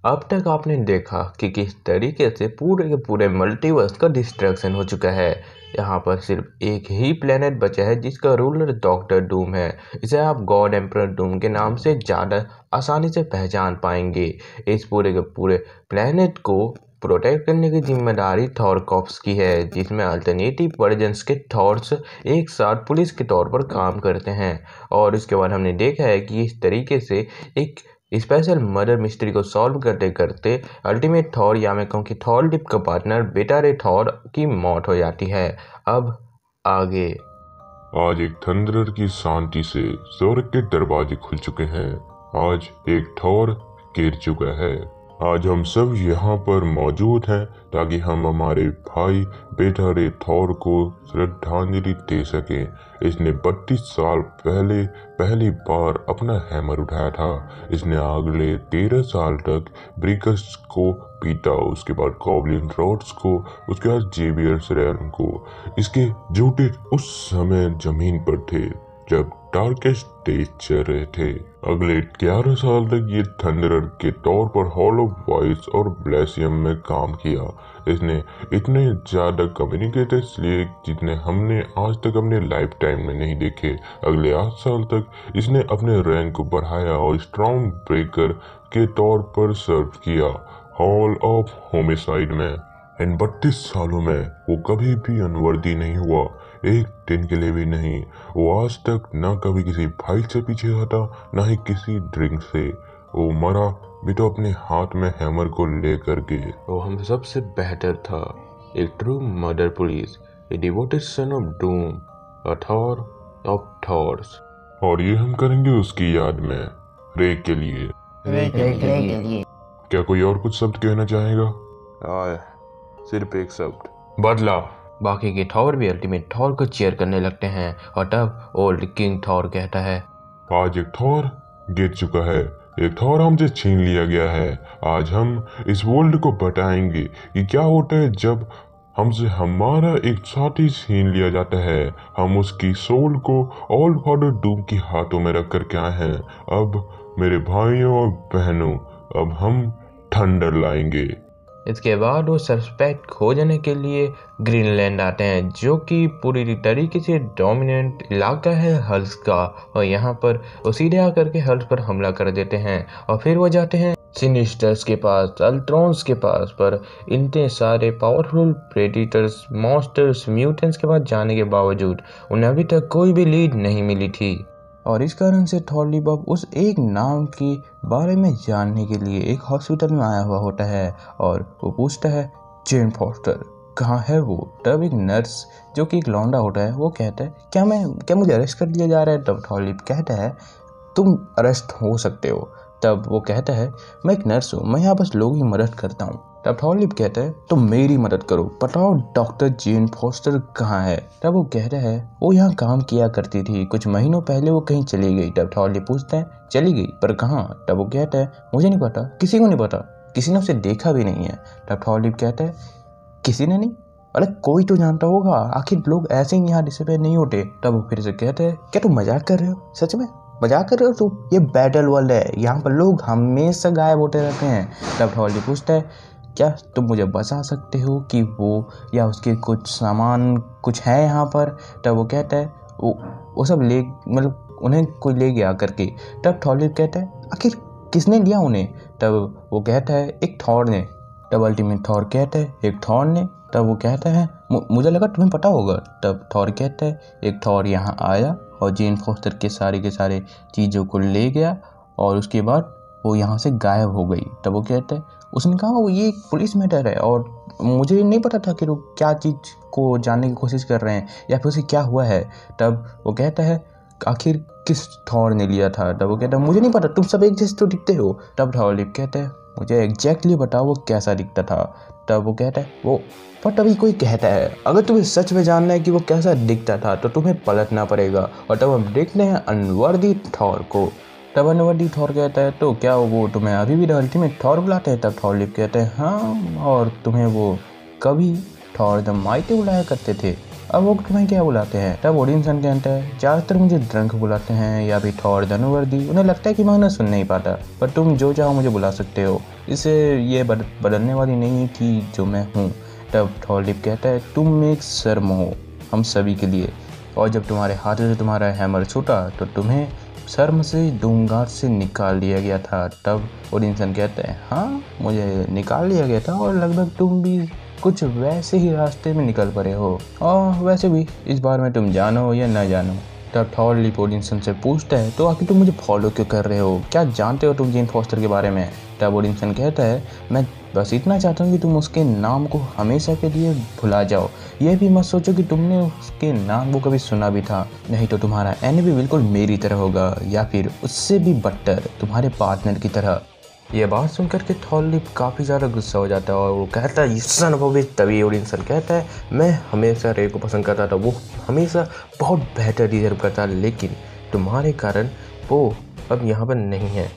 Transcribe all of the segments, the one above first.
अब तक आपने देखा कि किस तरीके से पूरे के पूरे मल्टीवर्स का डिस्ट्रक्शन हो चुका है। यहाँ पर सिर्फ एक ही प्लेनेट बचा है जिसका रूलर डॉक्टर डूम है। इसे आप गॉड एम्परर डूम के नाम से ज़्यादा आसानी से पहचान पाएंगे। इस पूरे के पूरे प्लेनेट को प्रोटेक्ट करने की जिम्मेदारी थॉर कॉप्स की है, जिसमें अल्टरनेटिव वर्जन्स के थॉर्स एक साथ पुलिस के तौर पर काम करते हैं। और इसके बाद हमने देखा है कि इस तरीके से एक स्पेशल मर्डर मिस्ट्री को सॉल्व करते करते अल्टीमेट थॉर या मैं कहूँ कि थॉर लिप का पार्टनर बेटा रे थॉर की मौत हो जाती है। अब आगे आज एक थंडरर की शांति से स्वर्ग के दरवाजे खुल चुके हैं। आज एक थॉर गिर चुका है। आज हम सब यहाँ पर मौजूद हैं ताकि हम हमारे भाई बेटा रे थॉर को श्रद्धांजलि दे सकें। इसने 32 साल पहले पहली बार अपना हैमर उठाया था। इसने अगले 13 साल तक ब्रिकस को पीटा, उसके बाद गॉब्लिन रॉड्स को, उसके बाद जेवियर रेल्म को। इसके जूते उस समय जमीन पर थे जब डार्केस्ट डेज चल रहे थे। अगले 11 साल तक ये थंडरर के तौर पर हॉल ऑफ वॉइस और ब्लेसियम में काम किया। इसने इतने ज्यादा कम्युनिकेटर्स लिए जितने हमने आज तक अपने लाइफ टाइम में नहीं देखे। अगले 8 साल तक इसने अपने रैंक को बढ़ाया और स्ट्रॉन्ग ब्रेकर के तौर पर सर्व किया हॉल ऑफ होमिसाइड में। इन 32 सालों में वो कभी भी अनवर्दी नहीं हुआ, एक दिन के लिए भी नहीं। वो आज तक ना कभी किसी फाइट से पीछे हटा, ना ही किसी ड्रिंक से। वो मरा भी तो अपने हाथ में हैमर को लेकर के। वो हम सबसे बेहतर था, एक true murder police, A devoted son of doom, a Thor of थॉर्स। और ये हम करेंगे उसकी याद में, रे के लिए। क्या कोई और कुछ शब्द कहना चाहेगा? सिर्फ एक शब्द, बदला। बाकी के थॉर भी अल्टीमेट थॉर को चीयर करने लगते हैं और तब ओल्ड किंग थॉर कहता है, आज एक थॉर गिर चुका है, एक थॉर हमसे छीन लिया गया है। आज हम इस वर्ल्ड को बताएंगे कि क्या होता है जब हमसे हमारा एक साथी छीन लिया जाता है। हम उसकी सोल को ऑल फादर डूम के हाथों में रख कर के आए हैं। अब मेरे भाइयों और बहनों, अब हम थंडर लाएंगे। इसके बाद वो सस्पेक्ट खोजने के लिए ग्रीनलैंड आते हैं, जो कि पूरी तरीके से डोमिनेंट इलाका है हल्स का। और यहाँ पर वो सीधे आकर के हल्स पर हमला कर देते हैं और फिर वो जाते हैं सिनिस्टर्स के पास, अल्ट्रॉन्स के पास। पर इतने सारे पावरफुल प्रेडिटर्स, मॉन्स्टर्स, म्यूटेंट्स के पास जाने के बावजूद उन्हें अभी तक कोई भी लीड नहीं मिली थी। और इस कारण से थॉर्लीबब उस एक नाम के बारे में जानने के लिए एक हॉस्पिटल में आया हुआ होता है और वो पूछता है, जेन फॉस्टर कहाँ है वो? तब एक नर्स जो कि एक लौंडा होता है वो कहता है, क्या मुझे अरेस्ट कर लिया जा रहा है? तब थॉर्लीब कहता है, तुम अरेस्ट हो सकते हो। तब वो कहता है, मैं एक नर्स हूँ, मैं यहाँ बस लोगों की मदद करता हूँ। तब थॉर्लीब कहता है, तुम मेरी मदद करो, बताओ डॉक्टर जेन फॉस्टर कहाँ है? तब वो कहता है, वो यहाँ काम किया करती थी, कुछ महीनों पहले वो कहीं चली गई। तब थॉर्लीब पूछता है, चली गई पर कहाँ? तब वो कहता है, मुझे नहीं पता, किसी को नहीं पता, किसी ने उसे देखा भी नहीं है। तब थॉर्लीब कहता है, किसी ने नहीं? अरे कोई तो जानता होगा, आखिर लोग ऐसे ही यहाँ डिसअपीयर नहीं होते। तब वो फिर से कहते हैं, क्या तुम मजाक कर रहे हो? सच में मजाक कर रहे हो तुम? ये बैटल वर्ल्ड है, यहाँ पर लोग हमेशा गायब होते रहते हैं। तब थॉर्लीब पूछता है, क्या तुम मुझे बता सकते हो कि वो या उसके कुछ सामान कुछ है यहाँ पर? तब वो कहता है, वो सब ले, मतलब उन्हें कोई ले गया करके। तब थॉर्लीब कहता है, आखिर किसने लिया उन्हें? तब वो कहता है, एक थॉर ने। तब अल्टीमेट थॉर कहता है, एक थॉर ने? तब वो कहता है, मुझे लगा तुम्हें पता होगा। तब थॉर कहता है, एक थॉर यहाँ आया और जेन फॉस्टर के सारे चीज़ों को ले गया और उसके बाद वो यहाँ से गायब हो गई। तब वो कहता है, उसने कहा वो ये एक पुलिस मैटर है और मुझे नहीं पता था कि वो क्या चीज़ को जानने की कोशिश कर रहे हैं या फिर उसे क्या हुआ है। तब वो कहता है, आखिर किस थॉर ने लिया था? तब वो कहता है, मुझे नहीं पता, तुम सब एक जैसे तो दिखते हो। तब थॉर्लीब कहता है, मुझे एग्जैक्टली बताओ वो कैसा दिखता था। तब वो कहता है, वो पर तभी कोई कहता है, अगर तुम्हें सच में जानना है कि वो कैसा दिखता था तो तुम्हें पलटना पड़ेगा। और तब हम देखते हैं अनवर्दी थॉर को। तब अनवर्दी थॉर कहता है, तो क्या वो तुम्हें अभी भी द अल्टीमेट थॉर बुलाते हैं? तब थॉर्लीब कहते हैं, हाँ, और तुम्हें वो कभी थॉर द माइटी बुलाया करते थे, अब वो तुम्हें क्या बुलाते हैं? तब ओडिनसन कहता है, ज़्यादातर मुझे ड्रंक बुलाते हैं या भी थॉर द अनवर्दी। उन्हें लगता है कि मैं उन्हें सुन नहीं पाता, पर तुम जो चाहो मुझे बुला सकते हो। इसे ये बदलने वाली नहीं है कि जो मैं हूँ। तब थॉरलिप कहता है तुम एक शर्म हो हम सभी के लिए, और जब तुम्हारे हाथ से तुम्हारा हैमर छूटा तो तुम्हें शर्म से डूमगार्ड से निकाल दिया गया था। तब ओडिनसन कहता है हाँ मुझे निकाल दिया गया था, और लगभग तुम भी कुछ वैसे ही रास्ते में निकल पड़े हो, और वैसे भी इस बार में तुम जानो या ना जानो। तब थॉरलिप ओडिनसन से पूछता है तो आखिर तुम मुझे फॉलो क्यों कर रहे हो, क्या जानते हो तुम जेन फॉस्टर के बारे में। तब ओडिनसन कहता है मैं बस इतना चाहता हूँ कि तुम उसके नाम को हमेशा के लिए भुला जाओ, यह भी मत सोचो कि तुमने उसके नाम को कभी सुना भी था, नहीं तो तुम्हारा एंड भी बिल्कुल मेरी तरह होगा, या फिर उससे भी बदतर तुम्हारे पार्टनर की तरह। ये बात सुनकर के थॉरलिप काफ़ी ज़्यादा गुस्सा हो जाता है और वो कहता है सन ऑफ अ बिच। तभी ओडिनसन कहता है मैं हमेशा रे को पसंद करता था, वो हमेशा बहुत बेहतर डिजर्व करता, लेकिन तुम्हारे कारण वो अब यहाँ पर नहीं है।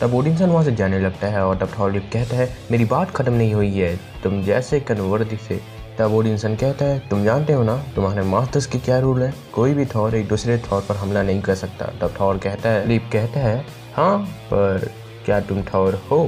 तब ओडिनसन वहाँ से जाने लगता है और तब थॉरलिप कहता है मेरी बात ख़त्म नहीं हुई है तुम जैसे कन्वर्दी से। तब ओडिनसन कहता है तुम जानते हो ना तुम्हारे मास्टर्स के क्या रूल है, कोई भी थॉर एक दूसरे थॉर पर हमला नहीं कर सकता। तब थॉर कहता है लिप कहता है हाँ पर क्या तुम थॉर हो।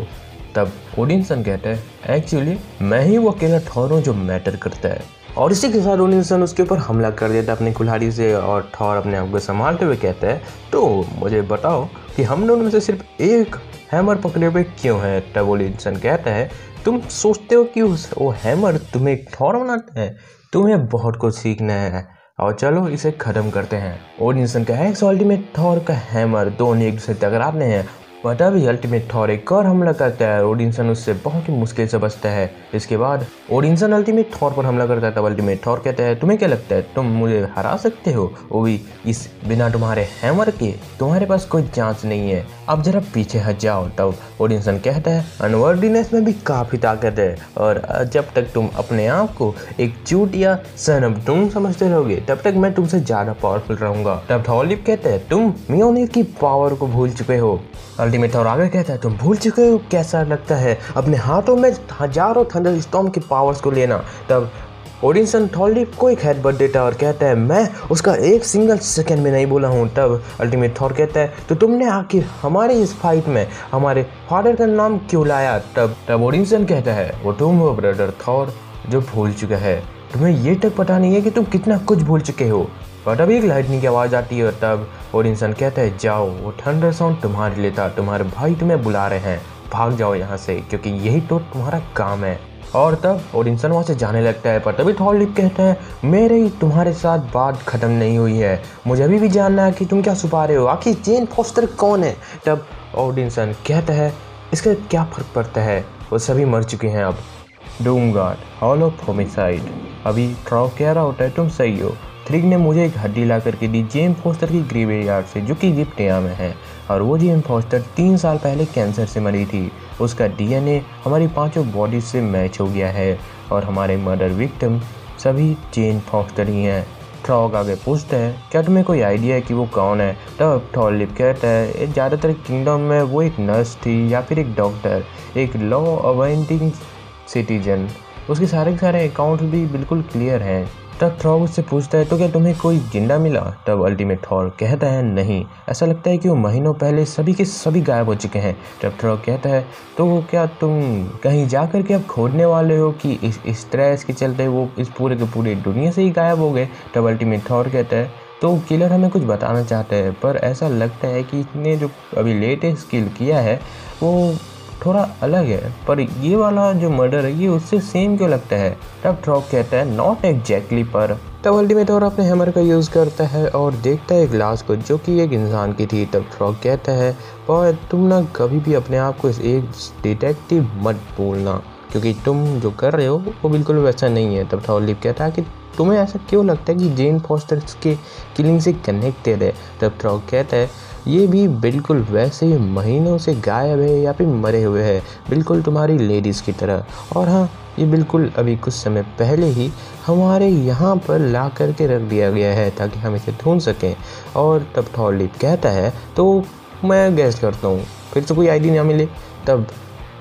तब ओडिनसन कहता है एक्चुअली मैं ही वो अकेला थॉर हूँ जो मैटर करता है, और इसी के साथ ओडिनसन उसके ऊपर हमला कर देता है अपनी कुल्हाड़ी से, और थॉर अपने आप को संभालते हुए कहता है तो मुझे बताओ कि हम दोनों में से सिर्फ एक हैमर पकड़े हुए क्यों है। तब ओडिनसन कहता है तुम सोचते हो कि वो हैमर तुम्हें एक थॉर बनाता है, तुम्हें बहुत कुछ सीखना है और चलो इसे ख़त्म करते हैं। ओडिनसन का एक्स अल्टीमेट थॉर का हैमर दोनों एक दूसरे टकराते हैं, पर तभी अल्टीमेट थॉर एक और हमला करता है। ओडिनसन उससे बहुत ही मुश्किल से बचता है। इसके बाद ओडिनसन अल्टीमेट थॉर पर हमला करता है। तब अल्टीमेट थॉर कहता है तुम्हें क्या लगता है तुम मुझे हरा सकते हो, वो भी इस बिना तुम्हारे हैमर के, तुम्हारे पास कोई चांस नहीं है, अब जरा पीछे हट जाओ। तब ओडिनसन कहता है अनवर्डीनेस में भी काफ़ी ताकत है, और जब तक तुम अपने आप को एक चूतिया सन ऑफ डूम समझते रहोगे तब तक मैं तुमसे ज़्यादा पावरफुल रहूँगा। तब थॉरलिप कहता है तुम म्योनिर की पावर को भूल चुके हो। अल्टीमेट थॉर आगे कहता है तुम भूल चुके हो कैसा लगता है अपने हाथों में हजारों थंडरस्टॉर्म की पावर्स को लेना। तब ओडिनसन थॉरलिप को एक हेडबट देता है और कहता है मैं उसका एक सिंगल सेकंड में नहीं बोला हूँ। तब अल्टीमेट थॉर कहता है तो तुमने आखिर हमारे इस फाइट में हमारे फादर का नाम क्यों लाया। तब ओडिनसन कहता है वो तुम हो ब्रदर थॉर जो भूल चुका है, तुम्हें ये तक पता नहीं है कि तुम कितना कुछ भूल चुके हो। और तभी एक लाइटनिंग की आवाज़ आती है और तब ओडिनसन कहता है जाओ वो थंडर साउंड तुम्हारे लिए था, तुम्हारे भाई तुम्हें बुला रहे हैं, भाग जाओ यहाँ से क्योंकि यही तो तुम्हारा काम है। और तब ओडिनसन वहाँ से जाने लगता है, पर तभी थॉरलिप कहता है मेरे तुम्हारे साथ बात ख़त्म नहीं हुई है, मुझे अभी भी जानना है कि तुम क्या छुपा रहे हो, आखिर जेन फॉस्टर कौन है। तब ओडिनसन कहता है इसका क्या फ़र्क पड़ता है, वो सभी मर चुके हैं अब। डूमगार्ड हॉल ऑफ होमिसाइड। अभी थ्रॉ कह रहा होता है तुम सही हो, थ्रिग ने मुझे एक हड्डी ला करके दी जेन फॉस्टर की ग्रेवयार्ड से जो कि इजिप्टिया में है, और वो जेन फॉस्टर 3 साल पहले कैंसर से मरी थी। उसका डीएनए हमारी 5 बॉडीज से मैच हो गया है और हमारे मर्डर विक्टिम सभी जेन फॉस्टर ही हैं। थ्रॉग आगे पूछता है क्या तुम्हें कोई आइडिया है कि वो कौन है। तब थॉरलिप कहता है ज़्यादातर किंगडम में वो एक नर्स थी या फिर एक डॉक्टर, एक लॉ अबाइडिंग सिटीजन, उसके सारे के सारे अकाउंट्स भी बिल्कुल क्लियर हैं। तब थ्रॉग उससे पूछता है तो क्या तुम्हें कोई जिंदा मिला। तब अल्टीमेट थॉर कहता है नहीं, ऐसा लगता है कि वो महीनों पहले सभी के सभी गायब हो चुके हैं। तब थ्रॉग कहता है तो क्या तुम कहीं जा कर के अब खोजने वाले हो कि इस स्ट्रेस के चलते वो इस पूरे के पूरे दुनिया से ही गायब हो गए। तब अल्टीमेट थॉर कहता है तो किलर हमें कुछ बताना चाहते हैं, पर ऐसा लगता है कि इसने जो अभी लेटेस्ट किल किया है वो थोड़ा अलग है, पर ये वाला जो मर्डर है ये उससे सेम क्यों लगता है। तब थ्रॉग कहता है नॉट एग्जैक्टली, पर तब अल्टीमेट थॉर अपने हैमर का यूज़ करता है और देखता है एक लाश को जो कि एक इंसान की थी। तब थ्रॉग कहता है पर तुम ना कभी भी अपने आप को एक डिटेक्टिव मत बोलना, क्योंकि तुम जो कर रहे हो वो बिल्कुल वैसा नहीं है। तब थॉरलिप कहता है कि तुम्हें ऐसा क्यों लगता है कि जेन फॉस्टर के किलिंग से कनेक्टेड है। तब थ्रॉग कहता है ये भी बिल्कुल वैसे ही महीनों से गायब है या फिर मरे हुए है, बिल्कुल तुम्हारी लेडीज़ की तरह, और हाँ ये बिल्कुल अभी कुछ समय पहले ही हमारे यहाँ पर ला करके रख दिया गया है ताकि हम इसे ढूंढ सकें। और तब थॉरलिप कहता है तो मैं गैस करता हूँ फिर से कोई आईडी ना मिले। तब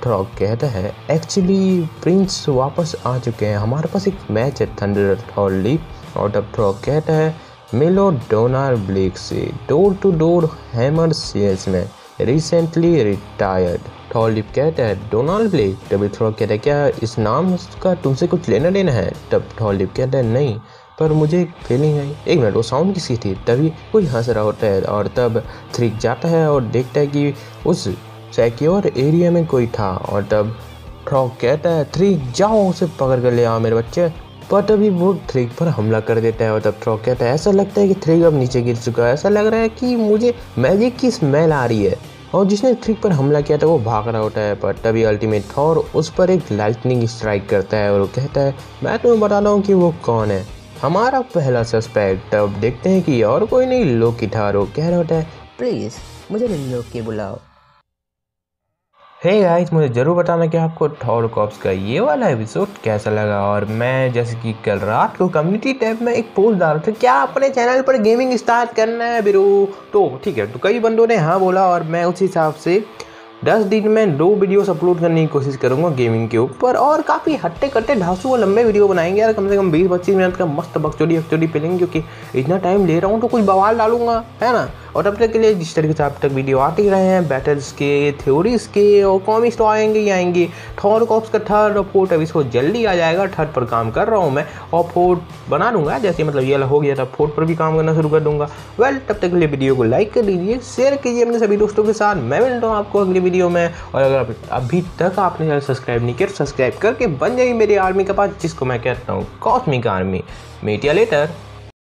थ्रॉग कहता है एक्चुअली प्रिंस वापस आ चुके हैं, हमारे पास एक मैच है थंडर थॉरलिप। और तब थ्रॉग कहता है मिलो डोनार ब्लेक से door to door hammer sales में रिसेंटली रिटायर्ड। थॉर लिप कहता है डोनाल्ड ब्लेक। तभी थॉर कहता है क्या इस नाम का तुमसे कुछ लेना देना है? तब थॉर लिप कहता है नहीं, पर मुझे एक फीलिंग आई। एक मिनट, वो साउंड किसी थी? तभी कोई हंस रहा होता है और तब थ्रिक जाता है और देखता है कि उस सिक्योर एरिया में कोई था। और तब थॉर कहता है थ्रिक जाओ उसे पकड़ कर ले आओ मेरे बच्चे। पर तभी वो थ्रिक पर हमला कर देता है और तब थॉर कहता है ऐसा लगता है कि थ्रिक अब नीचे गिर चुका है, ऐसा लग रहा है कि मुझे मैजिक की स्मेल आ रही है। और जिसने थ्रिक पर हमला किया था वो भाग रहा होता है, पर तभी अल्टीमेट थॉर उस पर एक लाइटनिंग स्ट्राइक करता है और वो कहता है मैं तुम्हें बताता हूँ कि वो कौन है, हमारा पहला सस्पेक्ट। तब देखते हैं कि और कोई नहीं लोकी था। वो कह रहा होता है प्लीज़ मुझे लोकी बुलाओ। हे गाइस, मुझे ज़रूर बताना कि आपको थॉर कॉप्स का ये वाला एपिसोड कैसा लगा। और मैं जैसे कि कल रात को कम्युनिटी टैब में एक पोस्ट डाला था क्या अपने चैनल पर गेमिंग स्टार्ट करना है बिरू, तो ठीक है, तो कई बंदों ने हाँ बोला और मैं उस हिसाब से 10 दिन में 2 वीडियोस अपलोड करने की कोशिश करूंगा गेमिंग के ऊपर। और काफ़ी हट्टे कट्टे ढांसू और लंबे वीडियो बनाएंगे यार, कम से कम 20-25 मिनट का मस्त बकचोदी पेलेंगे, क्योंकि इतना टाइम ले रहा हूँ तो कुछ बवाल डालूंगा, है ना। और तब तक के लिए जिस तरीके से अब तक वीडियो आते ही रहे हैं, बैटल्स के, थ्योरीज के और कॉमिक्स तो आएंगे ही आएंगे। थॉर कॉप्स का 3rd और 4th एपिसोड जल्दी आ जाएगा। 3rd पर काम कर रहा हूँ मैं और 4th बना दूंगा, जैसे मतलब ये हो गया था 4th पर भी काम करना शुरू कर दूंगा। वेल, तब तक के लिए वीडियो को लाइक कर दीजिए, शेयर कीजिए अपने सभी दोस्तों के साथ। मैं मिलता हूँ आपको अगली वीडियो में। और अगर अभी तक आपने चैनल सब्सक्राइब नहीं किया, सब्सक्राइब करके बन जाइए मेरी आर्मी के पास, जिसको मैं कहता हूँ कॉस्मिक आर्मी। मीट या लेटर।